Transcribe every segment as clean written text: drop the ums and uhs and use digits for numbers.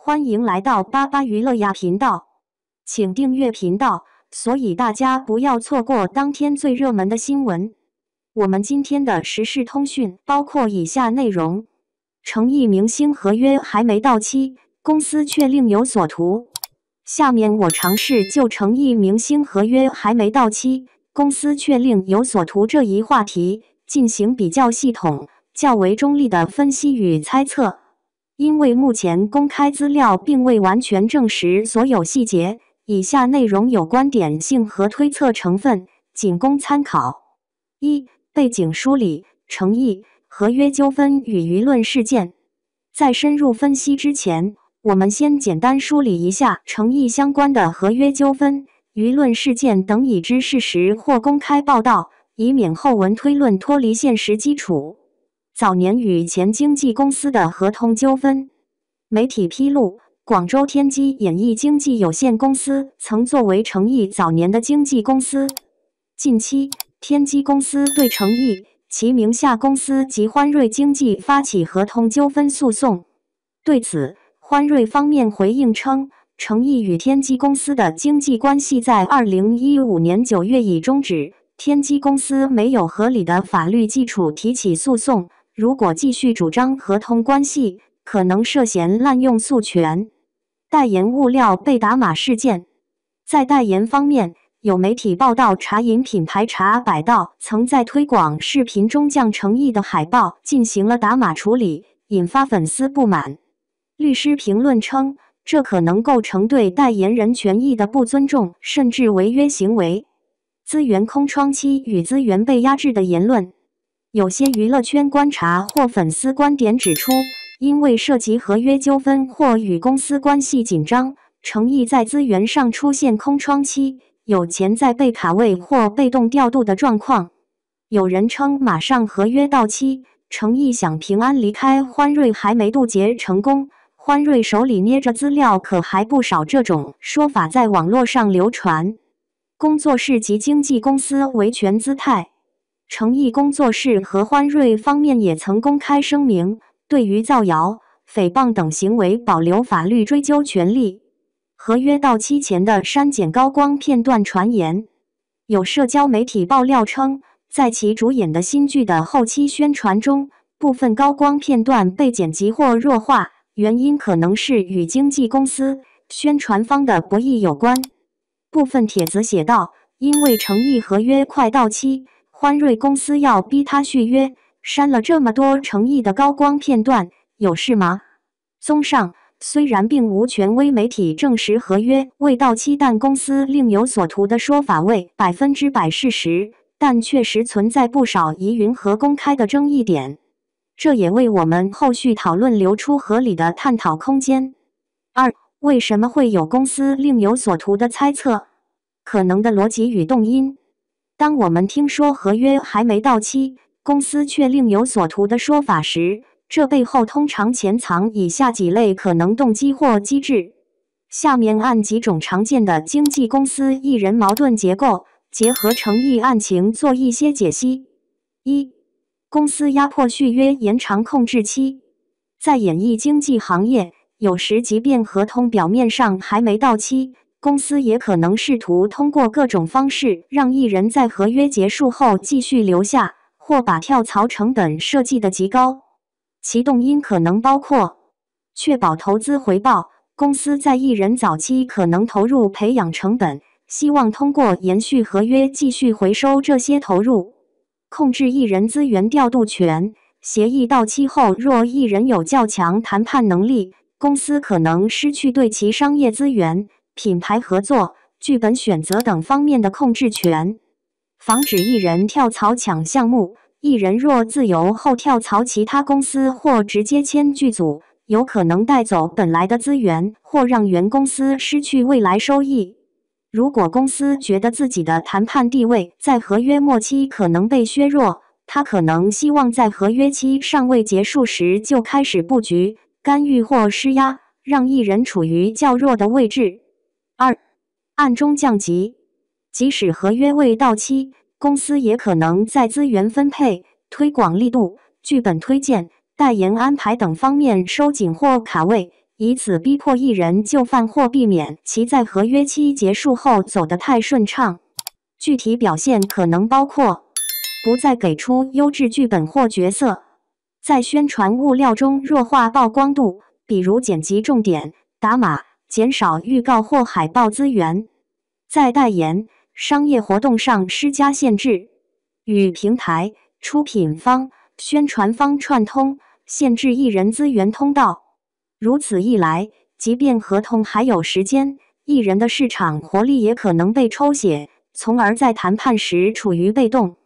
欢迎来到巴巴娱乐呀频道，请订阅频道，所以大家不要错过当天最热门的新闻。我们今天的时事通讯包括以下内容：诚意明星合约还没到期，公司却另有所图。下面我尝试就诚意明星合约还没到期，公司却另有所图这一话题进行比较系统、较为中立的分析与猜测。因为目前公开资料并未完全证实所有细节，以下内容有观点性和推测成分，仅供参考。一、背景梳理：诚意合约纠纷与舆论事件。在深入分析之前，我们先简单梳理一下诚意相关的合约纠纷、舆论事件等已知事实或公开报道，以免后文推论脱离现实基础。早年与前经纪公司的合同纠纷，媒体披露，广州天基演艺经纪有限公司曾作为诚意早年的经纪公司。近期，天基公司对诚意、其名下公司及欢瑞经纪发起合同纠纷诉讼。对此，欢瑞方面回应称，诚意与天基公司的经纪关系在2015年9月已终止，天基公司没有合理的法律基础提起诉讼。如果继续主张合同关系，可能涉嫌滥用诉权。代言物料被打码事件，在代言方面，有媒体报道茶饮品牌茶百道曾在推广视频中将诚意的海报进行了打码处理，引发粉丝不满。律师评论称，这可能构成对代言人权益的不尊重，甚至违约行为。资源空窗期与资源被压制的言论。有些娱乐圈观察或粉丝观点指出，因为涉及合约纠纷或与公司关系紧张，诚意在资源上出现空窗期，有潜在被卡位或被动调度的状况。有人称马上合约到期，诚意想平安离开欢瑞还没渡劫成功，欢瑞手里捏着资料可还不少，这种说法在网络上流传。工作室及经纪公司维权姿态。诚意工作室和欢瑞方面也曾公开声明，对于造谣、诽谤等行为保留法律追究权利。合约到期前的删减高光片段传言，有社交媒体爆料称，在其主演的新剧的后期宣传中，部分高光片段被剪辑或弱化，原因可能是与经纪公司、宣传方的博弈有关。部分帖子写道，因为诚意合约快到期，欢瑞公司要逼他续约，删了这么多诚意的高光片段，有事吗？综上，虽然并无权威媒体证实合约未到期但公司另有所图的说法为100%事实，但确实存在不少疑云和公开的争议点，这也为我们后续讨论留出合理的探讨空间。二、为什么会有公司另有所图的猜测？可能的逻辑与动因。当我们听说合约还没到期，公司却另有所图的说法时，这背后通常潜藏以下几类可能动机或机制。下面按几种常见的经纪公司艺人矛盾结构，结合诚意案情做一些解析。一、公司压迫续约延长控制期。在演艺经纪行业，有时即便合同表面上还没到期，公司也可能试图通过各种方式让艺人在合约结束后继续留下，或把跳槽成本设计得极高。其动因可能包括确保投资回报，公司在艺人早期可能投入培养成本，希望通过延续合约继续回收这些投入；控制艺人资源调度权，协议到期后若艺人有较强谈判能力，公司可能失去对其商业资源、品牌合作、剧本选择等方面的控制权；防止艺人跳槽抢项目，艺人若自由后跳槽其他公司或直接签剧组，有可能带走本来的资源，或让原公司失去未来收益。如果公司觉得自己的谈判地位在合约末期可能被削弱，他可能希望在合约期尚未结束时就开始布局、干预或施压，让艺人处于较弱的位置。二、暗中降级。即使合约未到期，公司也可能在资源分配、推广力度、剧本推荐、代言安排等方面收紧或卡位，以此逼迫艺人就范或避免其在合约期结束后走得太顺畅。具体表现可能包括：不再给出优质剧本或角色，在宣传物料中弱化曝光度，比如剪辑重点、打码、减少预告或海报资源，在代言、商业活动上施加限制，与平台、出品方、宣传方串通，限制艺人资源通道。如此一来，即便合同还有时间，艺人的市场活力也可能被抽血，从而在谈判时处于被动。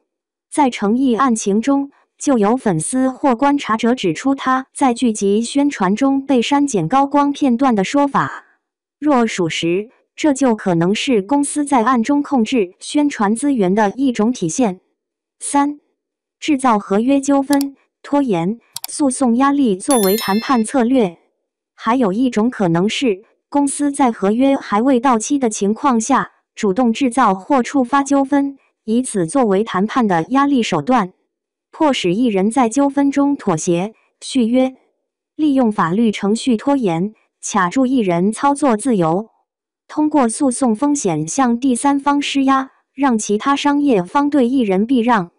在诚意案情中，就有粉丝或观察者指出他在剧集宣传中被删减高光片段的说法。若属实，这就可能是公司在暗中控制宣传资源的一种体现。3、制造合约纠纷、拖延、诉讼压力作为谈判策略。还有一种可能是，公司在合约还未到期的情况下，主动制造或触发纠纷，以此作为谈判的压力手段，迫使艺人在纠纷中妥协、续约，利用法律程序拖延，卡住艺人操作自由，通过诉讼风险向第三方施压，让其他商业方对艺人避让。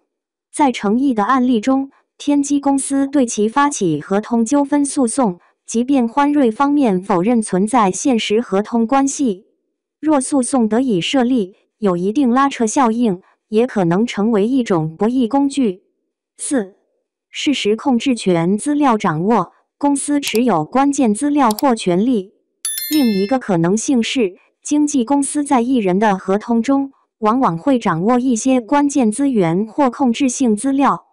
在诚意的案例中，天机公司对其发起合同纠纷诉讼，即便欢瑞方面否认存在现实合同关系，若诉讼得以设立，有一定拉扯效应，也可能成为一种博弈工具。4、事实控制权资料掌握，公司持有关键资料或权利。另一个可能性是，经纪公司在艺人的合同中，往往会掌握一些关键资源或控制性资料，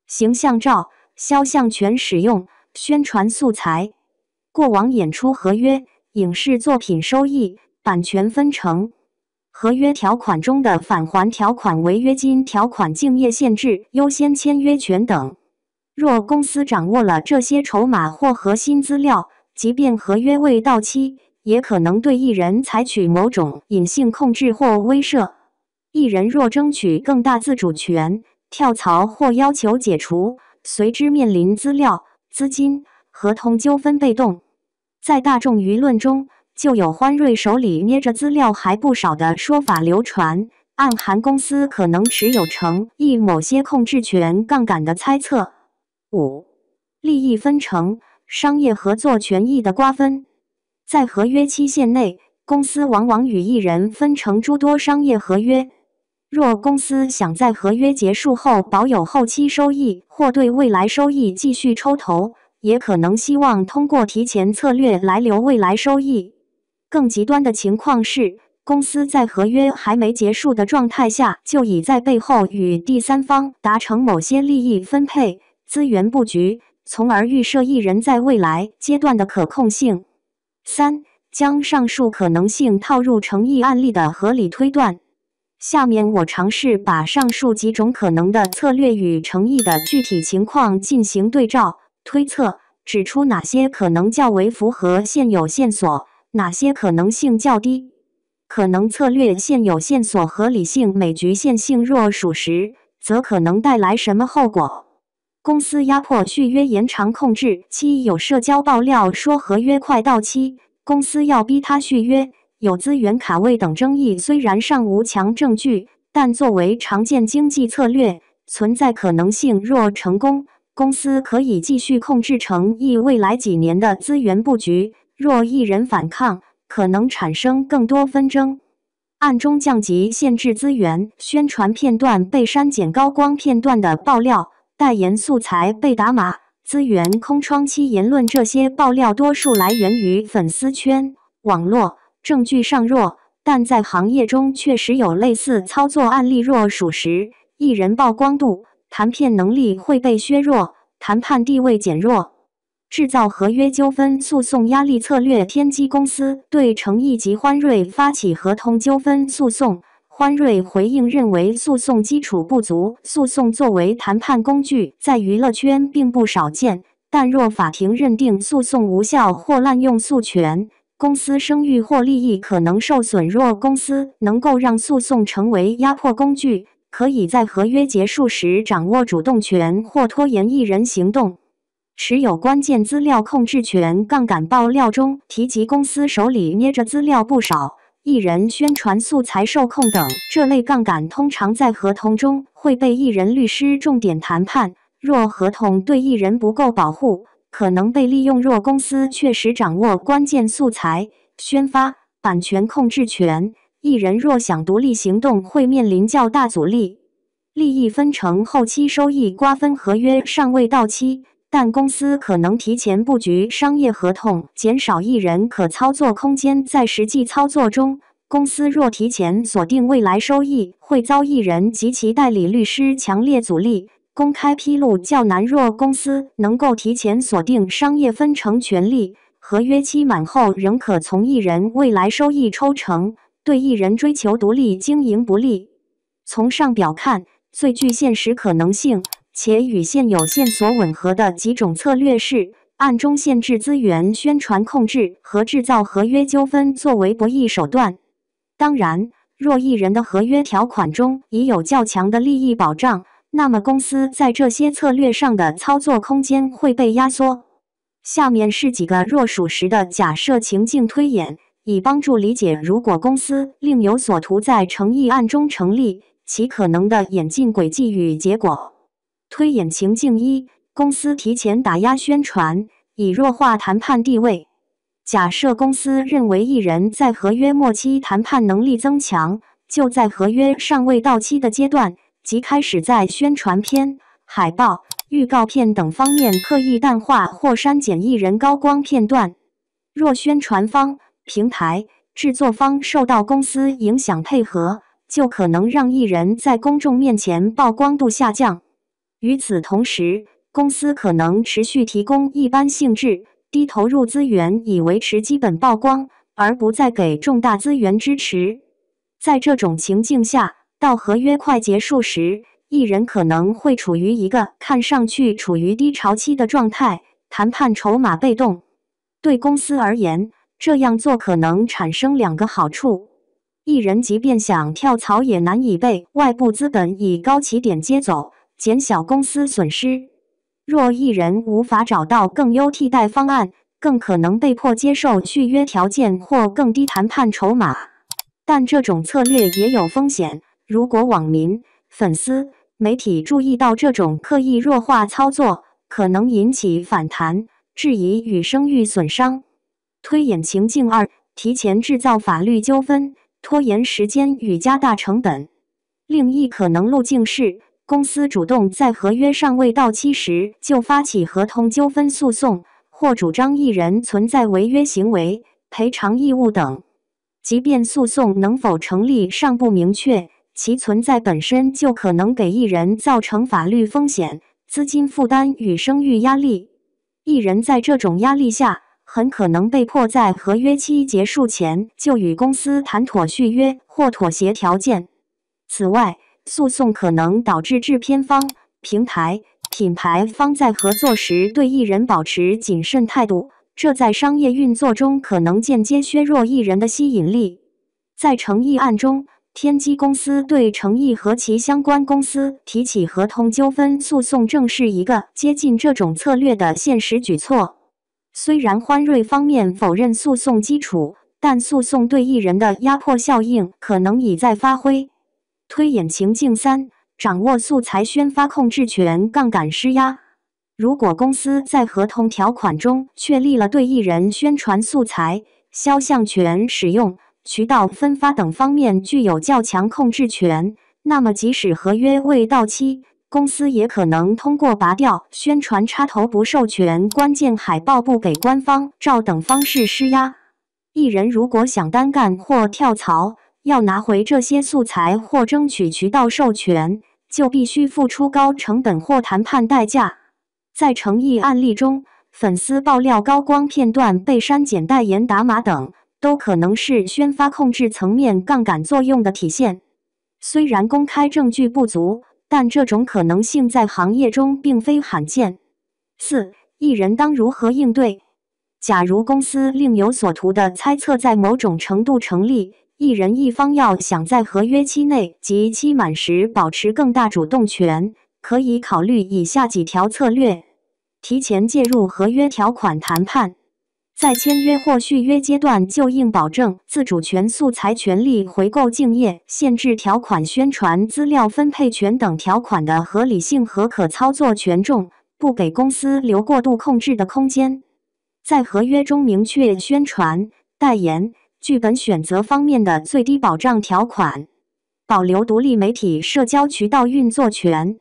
形象照、肖像权使用、宣传素材、过往演出合约、影视作品收益、版权分成、合约条款中的返还条款、违约金条款、竞业限制、优先签约权等。若公司掌握了这些筹码或核心资料，即便合约未到期，也可能对艺人采取某种隐性控制或威慑。艺人若争取更大自主权，跳槽或要求解除，随之面临资料、资金、合同纠纷被动。在大众舆论中，就有欢瑞手里捏着资料还不少的说法流传，暗含公司可能持有诚意某些控制权杠杆的猜测。5、利益分成、商业合作权益的瓜分。在合约期限内，公司往往与艺人分成诸多商业合约。若公司想在合约结束后保有后期收益，或对未来收益继续抽头，也可能希望通过提前策略来留未来收益。更极端的情况是，公司在合约还没结束的状态下，就已在背后与第三方达成某些利益分配、资源布局，从而预设艺人在未来阶段的可控性。3、将上述可能性套入诚意案例的合理推断。下面我尝试把上述几种可能的策略与诚意的具体情况进行对照推测，指出哪些可能较为符合现有线索，哪些可能性较低。可能策略现有线索合理性每局限性若属实，则可能带来什么后果？公司压迫续约延长控制期，有社交爆料说合约快到期，公司要逼他续约，有资源卡位等争议，虽然尚无强证据，但作为常见经济策略，存在可能性。若成功，公司可以继续控制诚意未来几年的资源布局；若艺人反抗，可能产生更多纷争。暗中降级限制资源，宣传片段被删减高光片段的爆料，代言素材被打码，资源空窗期言论，这些爆料多数来源于粉丝圈、网络，证据尚弱，但在行业中确实有类似操作案例。若属实，艺人曝光度、谈片能力会被削弱，谈判地位减弱。制造合约纠纷诉讼压力策略。天机公司对诚意及欢瑞发起合同纠纷诉讼，欢瑞回应认为诉讼基础不足，诉讼作为谈判工具在娱乐圈并不少见，但若法庭认定诉讼无效或滥用诉权，公司声誉或利益可能受损。若公司能够让诉讼成为压迫工具，可以在合约结束时掌握主动权或拖延艺人行动。持有关键资料控制权。杠杆爆料中提及，公司手里捏着资料不少，艺人宣传素材受控等。这类杠杆通常在合同中会被艺人律师重点谈判。若合同对艺人不够保护，可能被利用。若公司确实掌握关键素材、宣发、版权控制权，艺人若想独立行动，会面临较大阻力。利益分成。后期收益瓜分。合约尚未到期，但公司可能提前布局商业合同，减少艺人可操作空间。在实际操作中，公司若提前锁定未来收益，会遭艺人及其代理律师强烈阻力，公开披露较难。若公司能够提前锁定商业分成权利，合约期满后仍可从艺人未来收益抽成，对艺人追求独立经营不利。从上表看，最具现实可能性且与现有线索吻合的几种策略是：暗中限制资源宣传控制和制造合约纠纷作为博弈手段。当然，若艺人的合约条款中已有较强的利益保障，那么公司在这些策略上的操作空间会被压缩。下面是几个若属实的假设情境推演，以帮助理解如果公司另有所图在诚意案中成立，其可能的演进轨迹与结果。推演情境一：公司提前打压宣传，以弱化谈判地位。假设公司认为艺人在合约末期谈判能力增强，就在合约尚未到期的阶段，即开始在宣传片、海报、预告片等方面刻意淡化或删减艺人高光片段。若宣传方、平台、制作方受到公司影响配合，就可能让艺人在公众面前曝光度下降。与此同时，公司可能持续提供一般性质、低投入资源以维持基本曝光，而不再给重大资源支持。在这种情境下，到合约快结束时，艺人可能会处于一个看上去处于低潮期的状态，谈判筹码被动。对公司而言，这样做可能产生两个好处：艺人即便想跳槽，也难以被外部资本以高起点接走，减小公司损失。若艺人无法找到更优替代方案，更可能被迫接受续约条件或更低谈判筹码。但这种策略也有风险，如果网民、粉丝、媒体注意到这种刻意弱化操作，可能引起反弹、质疑与声誉损伤。推演情境二：提前制造法律纠纷，拖延时间与加大成本。另一可能路径是，公司主动在合约尚未到期时就发起合同纠纷诉讼，或主张艺人存在违约行为、赔偿义务等。即便诉讼能否成立尚不明确，其存在本身就可能给艺人造成法律风险、资金负担与声誉压力。艺人在这种压力下，很可能被迫在合约期结束前就与公司谈妥续约或妥协条件。此外，诉讼可能导致制片方、平台、品牌方在合作时对艺人保持谨慎态度，这在商业运作中可能间接削弱艺人的吸引力。在诚意案中，天机公司对诚意和其相关公司提起合同纠纷诉讼，正是一个接近这种策略的现实举措。虽然欢瑞方面否认诉讼基础，但诉讼对艺人的压迫效应可能已在发挥。推演情境三：掌握素材宣发控制权，杠杆施压。如果公司在合同条款中确立了对艺人宣传素材、肖像权使用、渠道分发等方面具有较强控制权，那么即使合约未到期，公司也可能通过拔掉宣传插头、不授权关键海报、不给官方照等方式施压。艺人如果想单干或跳槽，要拿回这些素材或争取渠道授权，就必须付出高成本或谈判代价。在诚意案例中，粉丝爆料高光片段被删减、代言打码等，都可能是宣发控制层面杠杆作用的体现。虽然公开证据不足，但这种可能性在行业中并非罕见。4. 艺人当如何应对？假如公司另有所图的猜测在某种程度成立，艺人一方要想在合约期内及期满时保持更大主动权，可以考虑以下几条策略：提前介入合约条款谈判，在签约或续约阶段就应保证自主权、素材权利回购竞业限制条款、宣传资料分配权等条款的合理性和可操作权重，不给公司留过度控制的空间。在合约中明确宣传、代言、剧本选择方面的最低保障条款，保留独立媒体社交渠道运作权。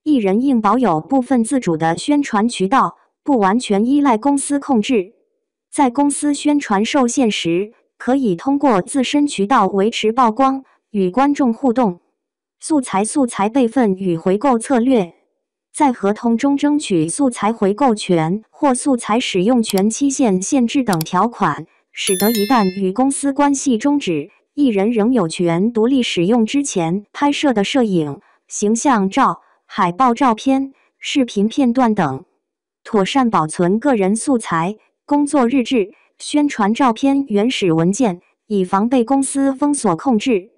艺人应保有部分自主的宣传渠道，不完全依赖公司控制。在公司宣传受限时，可以通过自身渠道维持曝光，与观众互动。素材备份与回购策略，在合同中争取素材回购权或素材使用权期限限制等条款，使得一旦与公司关系终止，艺人仍有权独立使用之前拍摄的摄影、形象照、海报照片、视频片段等，妥善保存个人素材、工作日志、宣传照片原始文件，以防被公司封锁控制。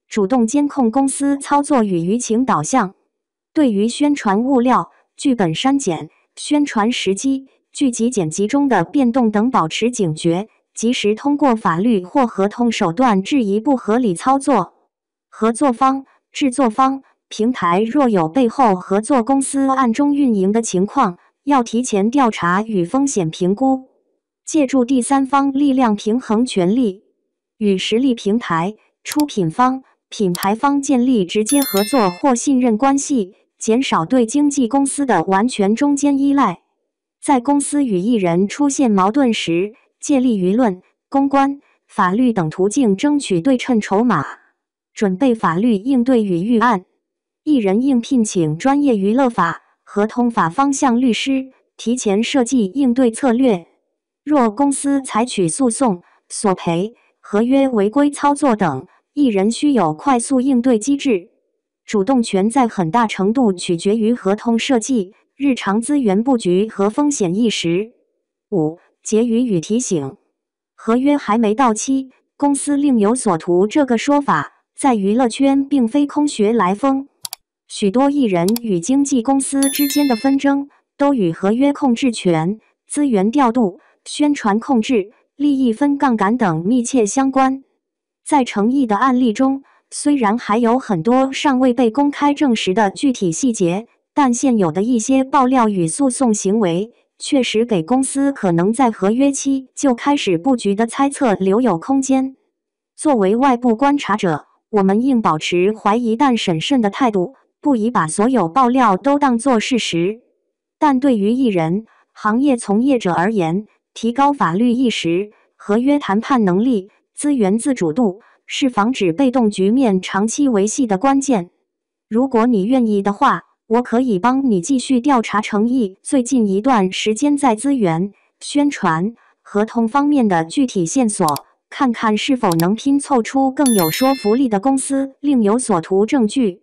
主动监控公司操作与舆情导向，对于宣传物料、剧本删减、宣传时机、剧集剪辑中的变动等保持警觉，及时通过法律或合同手段质疑不合理操作。合作方、制作方、平台若有背后合作公司暗中运营的情况，要提前调查与风险评估，借助第三方力量平衡权利，与实力平台、出品方、品牌方建立直接合作或信任关系，减少对经纪公司的完全中间依赖。在公司与艺人出现矛盾时，借力舆论、公关、法律等途径争取对称筹码，准备法律应对与预案。艺人应聘请专业娱乐法、合同法方向律师，提前设计应对策略。若公司采取诉讼、索赔、合约违规操作等，艺人需有快速应对机制。主动权在很大程度取决于合同设计、日常资源布局和风险意识。5. 结语与提醒：合约还没到期，公司另有所图这个说法，在娱乐圈并非空穴来风。许多艺人与经纪公司之间的纷争，都与合约控制权、资源调度、宣传控制、利益分杠杆等密切相关。在成毅的案例中，虽然还有很多尚未被公开证实的具体细节，但现有的一些爆料与诉讼行为，确实给公司可能在合约期就开始布局的猜测留有空间。作为外部观察者，我们应保持怀疑但审慎的态度，不宜把所有爆料都当作事实。但对于艺人、行业从业者而言，提高法律意识、合约谈判能力、资源自主度，是防止被动局面长期维系的关键。如果你愿意的话，我可以帮你继续调查成毅最近一段时间在资源、宣传、合同方面的具体线索，看看是否能拼凑出更有说服力的公司另有所图证据。